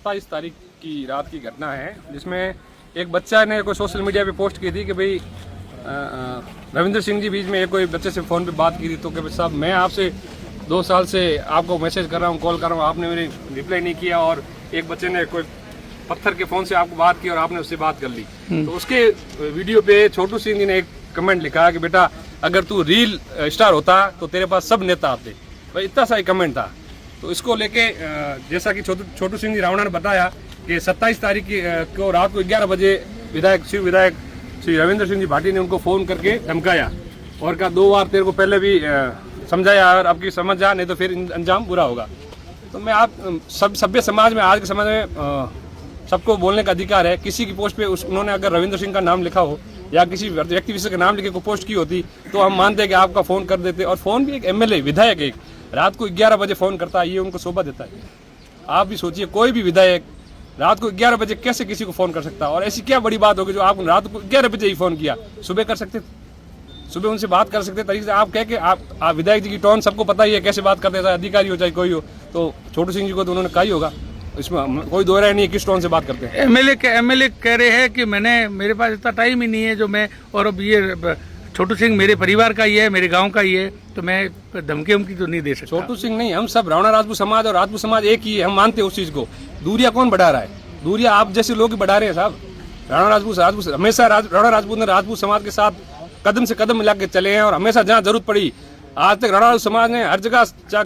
27 तारीख की रात की घटना है, जिसमें एक बच्चा ने कोई सोशल मीडिया पे पोस्ट की थी कि भाई रविंद्र सिंह जी बीच में एक कोई बच्चे से फ़ोन पे बात की थी, तो कि भाई साहब मैं आपसे 2 साल से आपको मैसेज कर रहा हूँ, कॉल कर रहा हूँ, आपने मेरी रिप्लाई नहीं किया, और एक बच्चे ने कोई पत्थर के फ़ोन से आपको बात की और आपने उससे बात कर ली। तो उसके वीडियो पे छोटू सिंह जी ने एक कमेंट लिखा कि बेटा अगर तू रील स्टार होता तो तेरे पास सब नेता आते, भाई इतना सा ही कमेंट था। तो इसको लेके जैसा कि छोटू सिंह जी रावणा ने बताया कि 27 तारीख को रात को 11 बजे विधायक श्री रविंद्र सिंह जी भाटी ने उनको फ़ोन करके धमकाया और कहा 2 बार तेरे को पहले भी समझाया और अब की समझ जा, नहीं तो फिर अंजाम बुरा होगा। तो मैं आप सभ्य समाज में, आज के समाज में सबको बोलने का अधिकार है। किसी की पोस्ट पे उन्होंने अगर रविंद्र सिंह का नाम लिखा हो या किसी व्यक्ति विशेष का नाम लिखे को पोस्ट की होती तो हम मानते हैं कि आपका फ़ोन कर देते। और फ़ोन भी एक एमएलए विधायक एक रात को 11 बजे फ़ोन करता है, ये उनको शोभा देता है। आप भी सोचिए, कोई भी विधायक रात को 11 बजे कैसे किसी को फ़ोन कर सकता है? और ऐसी क्या बड़ी बात होगी जो आप रात को 11 बजे ही फ़ोन किया? सुबह कर सकते, सुबह उनसे बात कर सकते तरीके से। आप कह के आप विधायक जी की टोन सबको पता ही है कैसे बात करते हैं, चाहे अधिकारी हो चाहे कोई हो। तो छोटू सिंह जी को तो उन्होंने कहा ही होगा, इसमें कोई दो राय नहीं है किस टोन से बात करते हैं। एमएलए कह रहे हैं कि मेरे पास इतना टाइम ही नहीं है जो मैं, और अब ये छोटू सिंह मेरे परिवार का ही है, मेरे गांव का ही है, तो मैं धमकी उमकी तो नहीं दे सकता। छोटू सिंह नहीं, हम सब राणा राजपूत समाज और राजपूत समाज एक ही है, हम मानते हैं उस चीज़ को। दूरिया कौन बढ़ा रहा है? दूरिया आप जैसे लोग ही बढ़ा रहे हैं साहब। राणा राजपूत हमेशा राणा राजपूत ने राजपूत समाज के साथ कदम से कदम मिला के चले हैं और हमेशा जहाँ जरूरत पड़ी आज तक राणा समाज ने हर जगह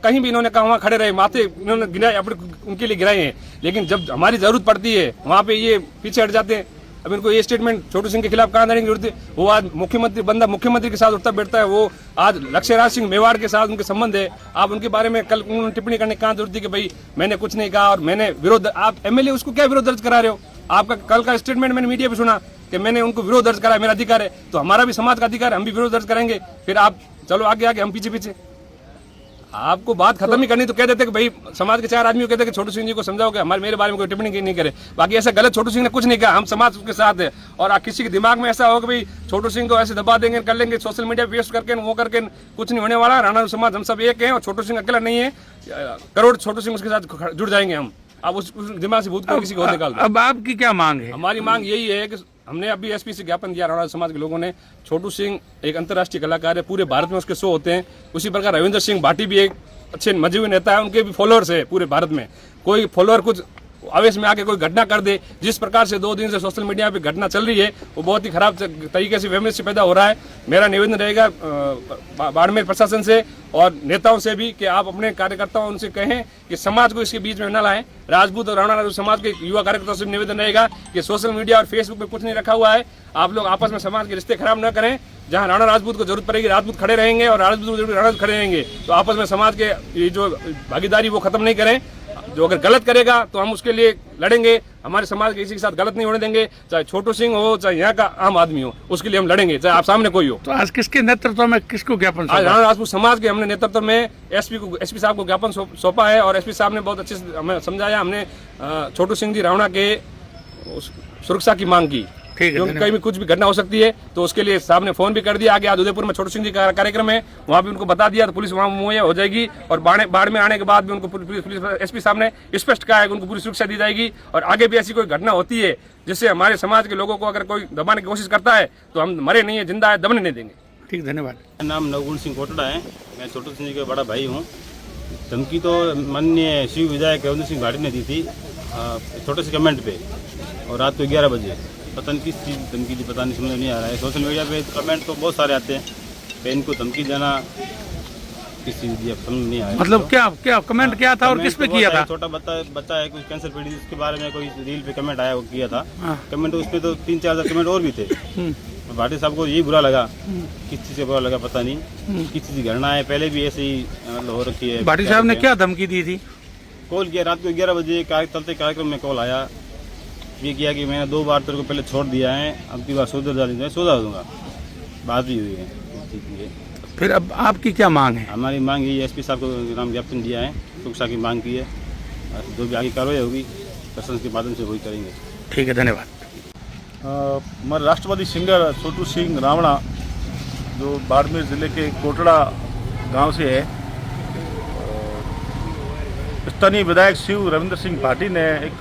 कहीं भी इन्होंने कहा वहाँ खड़े रहे, माथे इन्होंने गिराए, अपने उनके लिए गिराए हैं। लेकिन जब हमारी जरूरत पड़ती है वहाँ पे ये पीछे हट जाते हैं। अब इनको ये स्टेटमेंट छोटू सिंह के खिलाफ कहाँ देने की जरूरत है? वो आज मुख्यमंत्री के साथ उठता बैठता है, वो आज लक्ष्यराज सिंह मेवाड़ के साथ उनके संबंध है। आप उनके बारे में कल उन्होंने टिप्पणी करने कहाँ जरूरत थी कि भाई मैंने कुछ नहीं कहा और मैंने विरोध, आप एमएलए उसको क्या विरोध दर्ज करा रहे हो? आपका कल का स्टेटमेंट मैंने मीडिया पे सुना कि मैंने उनको विरोध दर्ज करा, मेरा अधिकार है, तो हमारा भी समाज का अधिकार है, हम भी विरोध दर्ज करेंगे। फिर आप चलो आगे आगे, हम पीछे पीछे। आपको बात खत्म ही करनी तो कह देते कि भाई समाज के 4 आदमी कहते कि छोटू सिंह जी को समझाओ कि हमारे मेरे बारे में कोई टिप्पणी नहीं करे। बाकी ऐसा गलत छोटू सिंह ने कुछ नहीं कहा, हम समाज के साथ है। और किसी के दिमाग में ऐसा हो कि भाई छोटू सिंह को ऐसे दबा देंगे, कर लेंगे, सोशल मीडिया पे पेस्ट करके वो करके, कुछ नहीं होने वाला। राणा समाज हम सब एक हैं और छोटू सिंह अकेला नहीं है, करोड़ छोटू सिंह उसके साथ जुड़ जाएंगे हम। आप उस दिमाग से भूत को किसी को और निकाल दो। अब आपकी क्या मांग है? हमारी मांग यही है कि हमने अभी एसपी से ज्ञापन दिया, राणा समाज के लोगों ने। छोटू सिंह एक अंतर्राष्ट्रीय कलाकार है, पूरे भारत में उसके शो होते हैं। उसी प्रकार रविंद्र सिंह भाटी भी एक अच्छे मजबूत नेता है, उनके भी फॉलोअर्स है पूरे भारत में। कोई फॉलोअर कुछ आवेश में आके कोई घटना कर दे, जिस प्रकार से 2 दिन से सोशल मीडिया पे घटना चल रही है, वो बहुत ही खराब तरीके से वेमनेस से पैदा हो रहा है। मेरा निवेदन रहेगा बाड़मेर प्रशासन से और नेताओं से भी कि आप अपने कार्यकर्ताओं उनसे कहें कि समाज को इसके बीच में न लाएं। राजपूत और राणा राजपूत समाज के युवा कार्यकर्ताओं से निवेदन रहेगा कि सोशल मीडिया और फेसबुक पे कुछ नहीं रखा हुआ है, आप लोग आपस में समाज के रिश्ते खराब न करें। जहां राणा राजपूत को जरूरत पड़ेगी राजपूत खड़े रहेंगे और राजपूत राजपूत खड़े रहेंगे, तो आपस में समाज के ये जो भागीदारी वो खत्म नहीं करें। जो अगर गलत करेगा तो हम उसके लिए लड़ेंगे, हमारे समाज के किसी के साथ गलत नहीं होने देंगे, चाहे छोटू सिंह हो चाहे यहाँ का आम आदमी हो, उसके लिए हम लड़ेंगे, चाहे आप सामने कोई हो। तो आज किसके नेतृत्व में किसको ज्ञापन? आज राणा राजपूत समाज के हमने नेतृत्व में एसपी साहब को ज्ञापन सौंपा है और एसपी साहब ने बहुत अच्छे से हमें समझाया। हमने छोटू सिंह जी रावणा के सुरक्षा की मांग की, क्योंकि कहीं भी कुछ भी घटना हो सकती है, तो उसके लिए साहब ने फोन भी कर दिया। आगे आज उदयपुर में छोटू सिंह जी का कार्यक्रम है, वहाँ भी उनको बता दिया, तो पुलिस वहाँ मुहैया हो जाएगी। और बाढ़ में आने के बाद भी उनको पुलिस एसपी साहब ने स्पष्ट कहा है कि उनको पूरी सुरक्षा दी जाएगी। और आगे भी ऐसी कोई घटना होती है जिससे हमारे समाज के लोगों को अगर कोई दबाने की कोशिश करता है तो हम मरे नहीं है, जिंदा है, दबने नहीं देंगे। ठीक, धन्यवाद। मेरा नाम नवगुण सिंह कोटड़ा है, मैं छोटू सिंह जी का बड़ा भाई हूँ। धमकी तो माननीय शिव विधायक रविंद्र सिंह भाटी ने दी थी छोटे से कमेंट पे, और रात को 11 बजे। पता नहीं किस चीज़ धमकी दी, पता नहीं, समझ नहीं आ रहा है। सोशल मीडिया पे कमेंट तो बहुत सारे आते हैं, पे इनको धमकी देना किस चीज़ दी समझ नहीं आया। मतलब क्या कमेंट क्या था और किस पे किया था? छोटा बच्चा है, कुछ कैंसर पीड़ित, उसके बारे में कोई रील पे कमेंट आया, वो किया था कमेंट। उसमें तो 3-4 कमेंट और भी थे। भाटी साहब को यही बुरा लगा, किस चीज़ से बुरा लगा पता नहीं, किस चीज़ की घटना है, पहले भी ऐसे ही हो रखी है। भाटी साहब ने क्या धमकी दी थी? कॉल किया रात को 11 बजे चलते कार्यक्रम में कॉल आया, ये किया कि मैंने 2 बार तेरे को पहले छोड़ दिया है, अब की बार सुधर दूंगा। बात भी हुई है, ठीक है। फिर अब आपकी क्या मांग है? हमारी मांग यही है, एसपी साहब को नाम ज्ञापन दिया है, सुरक्षा की मांग की है, जो भी आगे कार्रवाई होगी प्रशासन के माध्यम से वही करेंगे। ठीक है, धन्यवाद। हमारे राष्ट्रवादी सिंगर छोटू सिंह रावणा जो बाड़मेर ज़िले के कोटड़ा गांव से है, स्थानीय विधायक शिव रविंद्र सिंह भाटी ने एक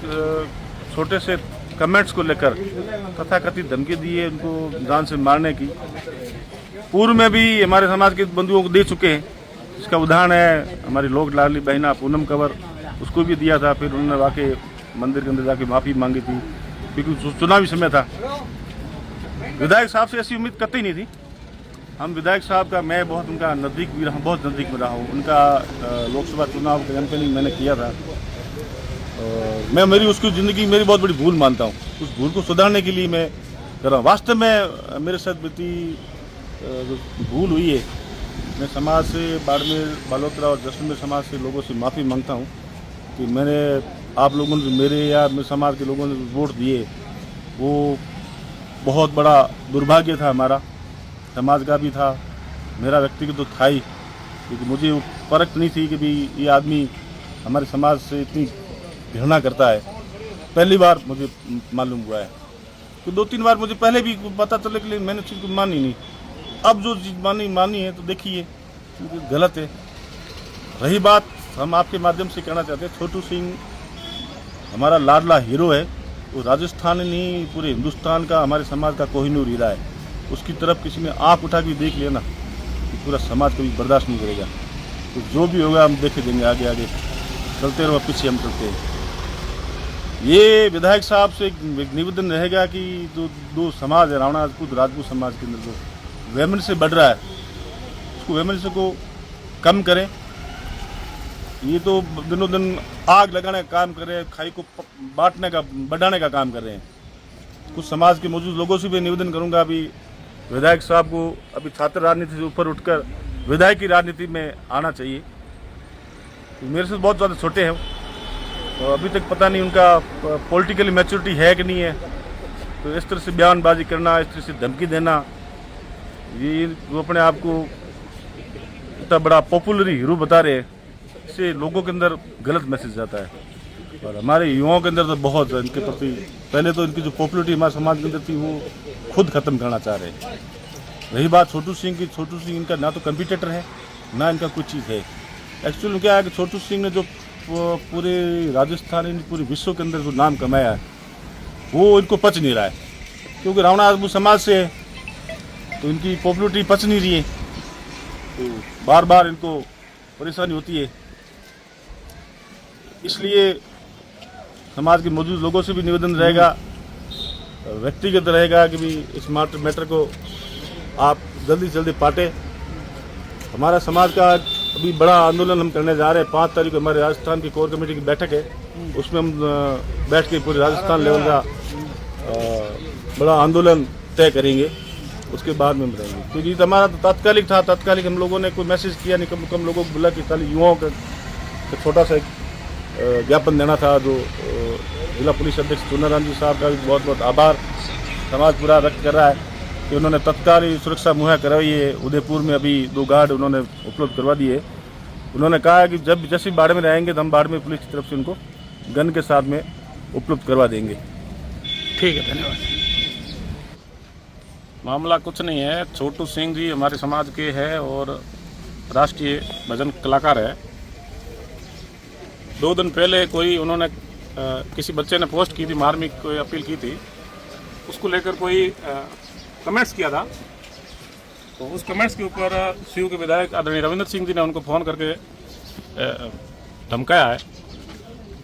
छोटे से कमेंट्स को लेकर तथाकथित धमकी दी है उनको जान से मारने की। पूर्व में भी हमारे समाज के बंधुओं को दे चुके हैं। इसका उदाहरण है हमारी लोक लाडली बहना पूनम कंवर, उसको भी दिया था। फिर उन्होंने वाकई मंदिर के अंदर जाके माफ़ी मांगी थी क्योंकि चुनावी समय था। विधायक साहब से ऐसी उम्मीद कतई नहीं थी। हम विधायक साहब का मैं बहुत उनका नज़दीक भी रहा, बहुत नज़दीक में रहा हूँ। उनका लोकसभा चुनाव कैंपेनिंग मैंने किया था। मैं मेरी उसकी ज़िंदगी मेरी बहुत बड़ी भूल मानता हूँ। उस भूल को सुधारने के लिए मैं कर रहा हूँ। वास्तव में मेरे साथ बीती जो भूल हुई है, मैं समाज से बाड़मेर बालोतरा और जैसलमेर समाज से लोगों से माफ़ी मांगता हूँ कि मैंने आप लोगों ने मेरे या मेरे समाज के लोगों ने वोट दिए, वो बहुत बड़ा दुर्भाग्य था। हमारा समाज का भी था, मेरा व्यक्तिगत तो था ही, क्योंकि मुझे परख नहीं थी कि भी ये आदमी हमारे समाज से इतनी घृणा करता है। पहली बार मुझे मालूम हुआ है। तो 2-3 बार मुझे पहले भी पता चला कि मैंने चीज़ को मानी नहीं। अब जो चीज़ मानी है तो देखिए गलत है। रही बात, हम आपके माध्यम से कहना चाहते हैं, छोटू सिंह हमारा लाडला हीरो है। वो राजस्थान नहीं पूरे हिंदुस्तान का, हमारे समाज का कोहिनूर हीरा है। उसकी तरफ किसी ने आँख उठा के देख लिया ना, तो पूरा समाज कभी बर्दाश्त नहीं करेगा। तो जो भी होगा हम देखे देंगे, आगे आगे चलते रहो, पीछे हम चलते हैं। ये विधायक साहब से एक निवेदन रहेगा कि जो दो समाज है, रावणा राजपूत समाज के अंदर जो वैमनस्य बढ़ रहा है, उसको वैमनस्य को कम करें। ये तो दिनों दिन आग लगाने का काम कर रहे हैं, खाई को बांटने का बढ़ाने का काम कर रहे हैं। कुछ समाज के मौजूद लोगों से भी निवेदन करूंगा, अभी विधायक साहब को अभी छात्र राजनीति से ऊपर उठकर विधायक की राजनीति में आना चाहिए। तो मेरे से बहुत ज़्यादा छोटे हैं, तो अभी तक पता नहीं उनका पॉलिटिकल मैच्योरिटी है कि नहीं है। तो इस तरह से बयानबाजी करना, इस तरह से धमकी देना, ये वो अपने आप को इतना बड़ा पॉपुलर हीरो बता रहे हैं, इससे लोगों के अंदर गलत मैसेज जाता है। और हमारे युवाओं के अंदर तो बहुत इनके प्रति, पहले तो इनकी जो पॉपुलरिटी हमारे समाज के अंदर थी वो खुद खत्म करना चाह रहे हैं। रही बात छोटू सिंह की, छोटू सिंह इनका ना तो कंपटीटर है ना इनका कुछ चीज़ है। एक्चुअली क्या है कि छोटू सिंह ने जो पूरे राजस्थान, पूरे विश्व के अंदर जो नाम कमाया है, वो इनको पच नहीं रहा है। क्योंकि रावणा राजपूत समाज से है तो इनकी पॉपुलरिटी पच नहीं रही है, तो बार बार इनको परेशानी होती है। इसलिए समाज के मौजूद लोगों से भी निवेदन रहेगा, व्यक्तिगत रहेगा कि भी इस मैटर को आप जल्दी से जल्दी पाटे। हमारा समाज का अभी बड़ा आंदोलन हम करने जा रहे हैं। 5 तारीख को हमारे राजस्थान की कोर कमेटी की बैठक है, उसमें हम बैठ के पूरे राजस्थान लेवल का बड़ा आंदोलन तय करेंगे। उसके बाद में बताएंगे, क्योंकि हमारा तो तात्कालिक था। तात्कालिक हम लोगों ने कोई मैसेज किया नहीं, कम लोगों को बोला कि खाली युवाओं का छोटा सा ज्ञापन देना था। जो जिला पुलिस अध्यक्ष चुनाराम जी साहब का भी बहुत बहुत आभार समाज पूरा व्यक्त कर रहा है कि उन्होंने तत्काल सुरक्षा मुहैया करवाई है। उदयपुर में अभी 2 गार्ड उन्होंने उपलब्ध करवा दिए। उन्होंने कहा है कि जब जैसे बाड़मेर में आएंगे तो हम बाड़मेर पुलिस की तरफ से उनको गन के साथ में उपलब्ध करवा देंगे। ठीक है, धन्यवाद। मामला कुछ नहीं है। छोटू सिंह जी हमारे समाज के हैं और राष्ट्रीय भजन कलाकार है। 2 दिन पहले कोई उन्होंने किसी बच्चे ने पोस्ट की थी, मार्मिक कोई अपील की थी, उसको लेकर कोई कमेंट्स किया था। तो उस कमेंट्स के ऊपर शिव के विधायक आदरणीय रविंद्र सिंह जी ने उनको फ़ोन करके धमकाया है।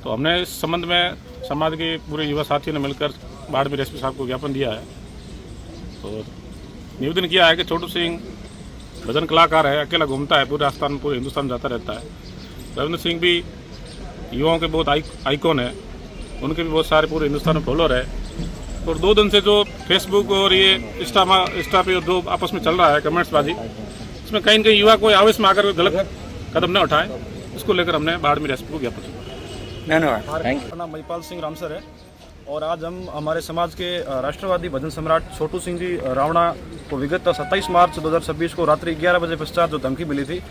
तो हमने इस संबंध में समाज के पूरे युवा साथियों ने मिलकर बाड़मेर एसपी साहब को ज्ञापन दिया है। तो निवेदन किया है कि छोटू सिंह भजन कलाकार है, अकेला घूमता है, पूरे राजस्थान पूरे हिंदुस्तान जाता रहता है। रविंद्र सिंह भी युवाओं के बहुत आइकॉन है, उनके भी बहुत सारे पूरे हिंदुस्तान में फॉलोअर है। और 2 दिन से जो फेसबुक और ये इंस्टा पे जो आपस में चल रहा है कमेंट्सबाजी, इसमें कहीं न कहीं युवा कोई आवेश में आकर गलत कदम न उठाए, इसको लेकर हमने बाड़मेर एसपी को ज्ञापन दिया। धन्यवाद। मेरा नाम महिपाल सिंह रामसर है और आज हम हमारे समाज के राष्ट्रवादी भजन सम्राट छोटू सिंह जी रावणा को विगत 27 मार्च 2026 को रात्रि 11 बजे पश्चात जो धमकी मिली थी,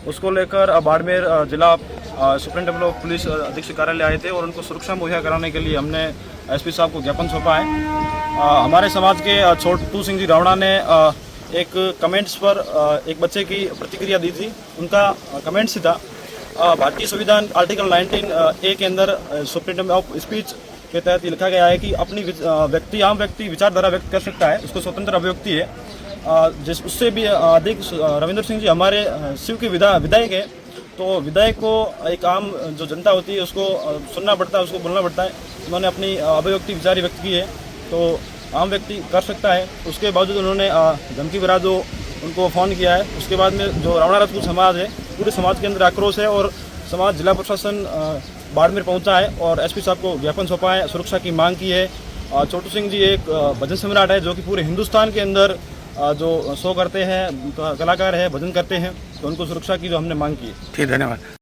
उसको लेकर बाड़मेर जिला सुप्रिंटेंडेंट ऑफ पुलिस अधीक्षक कार्यालय आए थे और उनको सुरक्षा मुहैया कराने के लिए हमने एसपी साहब को ज्ञापन सौंपा है। हमारे समाज के छोटू सिंह जी रावणा ने एक कमेंट्स पर एक बच्चे की प्रतिक्रिया दी थी। उनका कमेंट्स था भारतीय संविधान आर्टिकल 19 ए के अंदर फ्रीडम ऑफ स्पीच के तहत ये लिखा गया है कि अपनी आम व्यक्ति विचारधारा व्यक्त कर सकता है, उसको स्वतंत्र अभिव्यक्ति है। जिस उससे भी अधिक रविंद्र सिंह जी हमारे शिव के विधायक है, तो विधायक को एक आम जो जनता होती है उसको सुनना पड़ता है, उसको बोलना पड़ता है। उन्होंने अपनी अभिव्यक्ति विचारी व्यक्त की है, तो आम व्यक्ति कर सकता है। उसके बावजूद उन्होंने धमकी भरा जो उनको फ़ोन किया है, उसके बाद में जो रावणा राजपूत समाज है, पूरे समाज के अंदर आक्रोश है और समाज जिला प्रशासन बाड़मेर पहुंचा है और एसपी साहब को ज्ञापन सौंपा है, सुरक्षा की मांग की है। छोटू सिंह जी एक भजन सम्राट है जो कि पूरे हिंदुस्तान के अंदर जो शो करते हैं, कलाकार है, भजन करते हैं, तो उनको सुरक्षा की जो हमने मांग की है। ठीक, धन्यवाद।